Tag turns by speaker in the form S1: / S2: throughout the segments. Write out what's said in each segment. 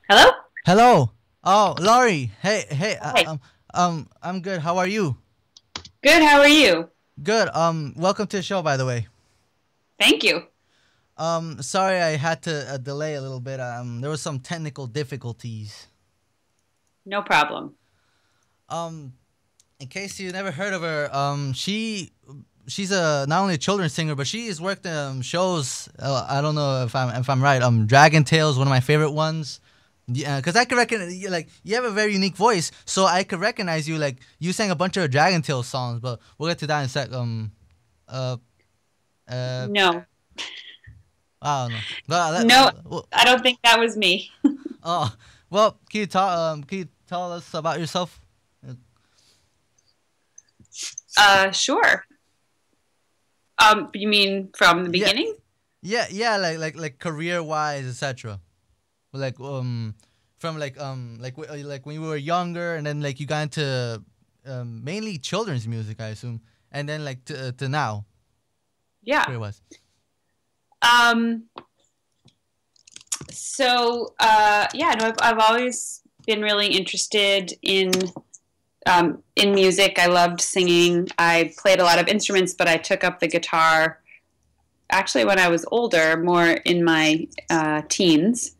S1: Hello?
S2: Hello. Oh, Laurie. Hey, hey.
S1: Hi.
S2: I'm good. How are you?
S1: Good, how are you?
S2: Good. Welcome to the show, by the way.
S1: Thank you.
S2: Sorry I had to delay a little bit. There was some technical difficulties.
S1: No problem.
S2: Um, in case you never heard of her, she's a not only a children's singer, but she has worked shows. I don't know if I'm right. Dragon Tales, one of my favorite ones. Yeah, because I could recognize like you have a very unique voice, so I could recognize you. Like you sang a bunch of Dragon Tales songs, but we'll get to that in a sec. Uh, uh,
S1: No.
S2: I don't know. But,
S1: No, I don't think that was me.
S2: oh, well, can you tell us about yourself?
S1: Sure. You mean from the
S2: Yeah,
S1: beginning?
S2: yeah, like career wise, etc. Like from like when you were younger, and then like you got into mainly children's music, I assume, and then like to now,
S1: Yeah.
S2: career wise.
S1: Um, yeah, no, I've always been really interested in music. I loved singing. I played a lot of instruments, but I took up the guitar actually when I was older, more in my teens.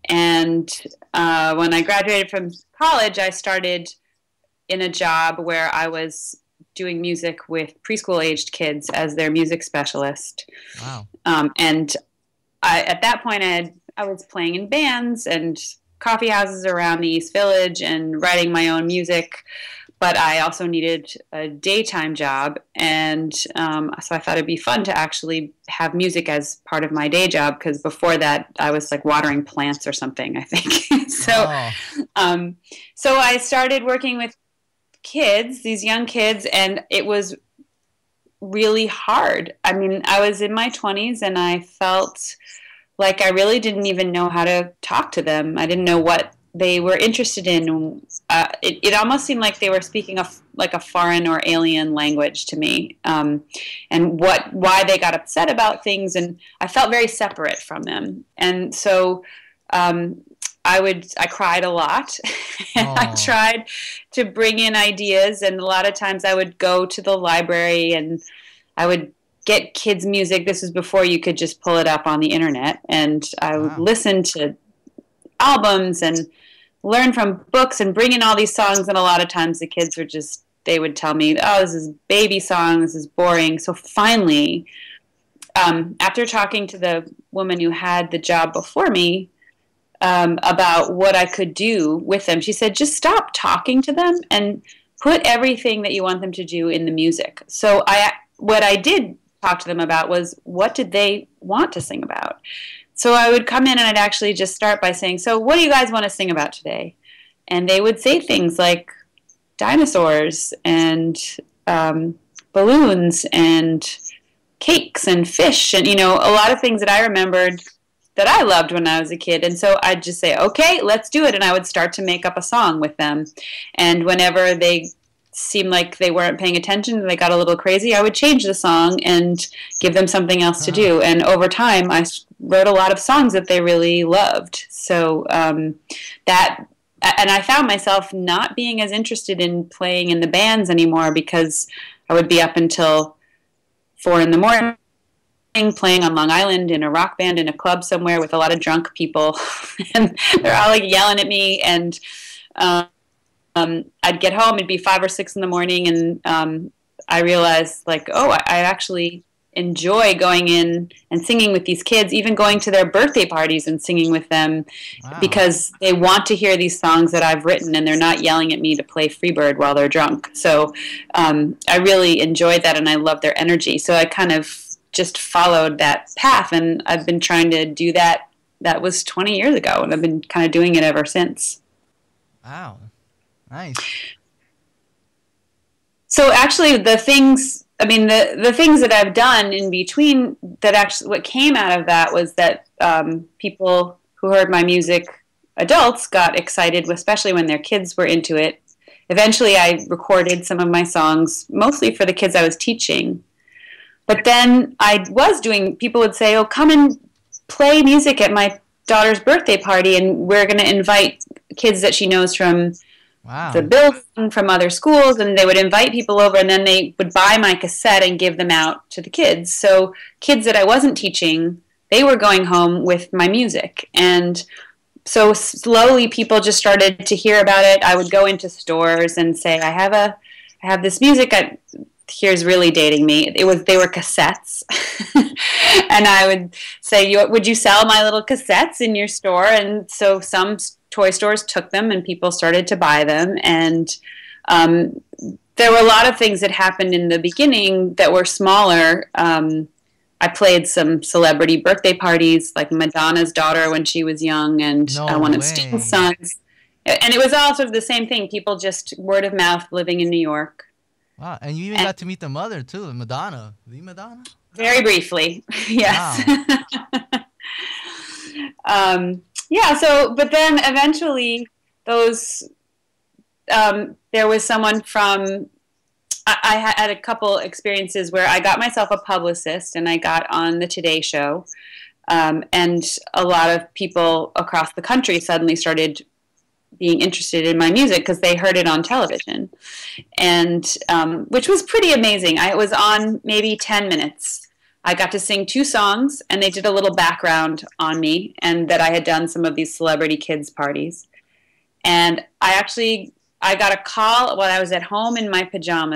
S1: And when I graduated from college, I started in a job where I was doing music with preschool aged kids as their music specialist.
S2: Wow.
S1: And at that point, I was playing in bands and coffee houses around the East Village and writing my own music. But I also needed a daytime job, and so I thought it'd be fun to actually have music as part of my day job. Because before that, I was like watering plants or something, I think.
S2: Oh.
S1: Um, so I started working with kids, these young kids, and it was really hard. I mean, I was in my 20s and I felt like I really didn't even know how to talk to them. I didn't know what they were interested in. It almost seemed like they were speaking like a foreign or alien language to me, and why they got upset about things, and I felt very separate from them. And so um, I cried a lot, and I
S2: Oh.
S1: tried to bring in ideas, and a lot of times I would go to the library and I would get kids music. This was before you could just pull it up on the internet, and I would
S2: Wow.
S1: listen to albums and learn from books and bring in all these songs. And a lot of times the kids were just, they would tell me, oh, this is baby song, this is boring. So finally, after talking to the woman who had the job before me, about what I could do with them, she said, just stop talking to them and put everything that you want them to do in the music. So what I did talk to them about was, what did they want to sing about? So I would come in and I'd actually just start by saying, so what do you guys want to sing about today? And they would say things like dinosaurs and balloons and cakes and fish, and a lot of things that I remembered that I loved when I was a kid. And so I'd just say, okay, let's do it. And I would start to make up a song with them. And whenever they seemed like they weren't paying attention and they got a little crazy, I would change the song and give them something else to
S2: Huh.
S1: do. And over time, I wrote a lot of songs that they really loved. So that, and I found myself not being as interested in playing in the bands anymore because I would be up until 4 in the morning playing on Long Island in a rock band in a club somewhere with a lot of drunk people, and they're all like yelling at me. And um, I'd get home, it'd be 5 or 6 in the morning, and I realized like, oh, I actually enjoy going in and singing with these kids, even going to their birthday parties and singing with them
S2: Wow.
S1: because they want to hear these songs that I've written and they're not yelling at me to play Freebird while they're drunk. So I really enjoyed that and I love their energy. So I kind of just followed that path, and I've been trying to do that. That was 20 years ago, and I've been kind of doing it ever since.
S2: Wow. Nice.
S1: So actually, the things that I've done in between, that actually what came out of that was that people who heard my music, adults, got excited, especially when their kids were into it. Eventually, I recorded some of my songs, mostly for the kids I was teaching. But then people would say, oh, come and play music at my daughter's birthday party, and we're going to invite kids that she knows from the
S2: Wow.
S1: building, from other schools, and they would invite people over, and then they would buy my cassette and give them out to the kids. So kids that I wasn't teaching, they were going home with my music. And so slowly people just started to hear about it. I would go into stores and say, I have this music. Here's really dating me. They were cassettes. And I would say, would you sell my little cassettes in your store? And so some toy stores took them and people started to buy them. And there were a lot of things that happened in the beginning that were smaller. I played some celebrity birthday parties, like Madonna's daughter when she was young, and
S2: No
S1: one of
S2: way.
S1: Steve's sons. And it was all sort of the same thing. People just word of mouth living in New York.
S2: Wow. And you even
S1: And
S2: got to meet the mother too, Madonna. The Madonna?
S1: very briefly, yes.
S2: Wow.
S1: Yeah, so, but then eventually those, there was someone from, I had a couple experiences where I got myself a publicist and I got on the Today Show. And a lot of people across the country suddenly started being interested in my music because they heard it on television, and which was pretty amazing. I was on maybe 10 minutes. I got to sing 2 songs, and they did a little background on me and that I had done some of these celebrity kids parties. And I got a call when I was at home in my pajamas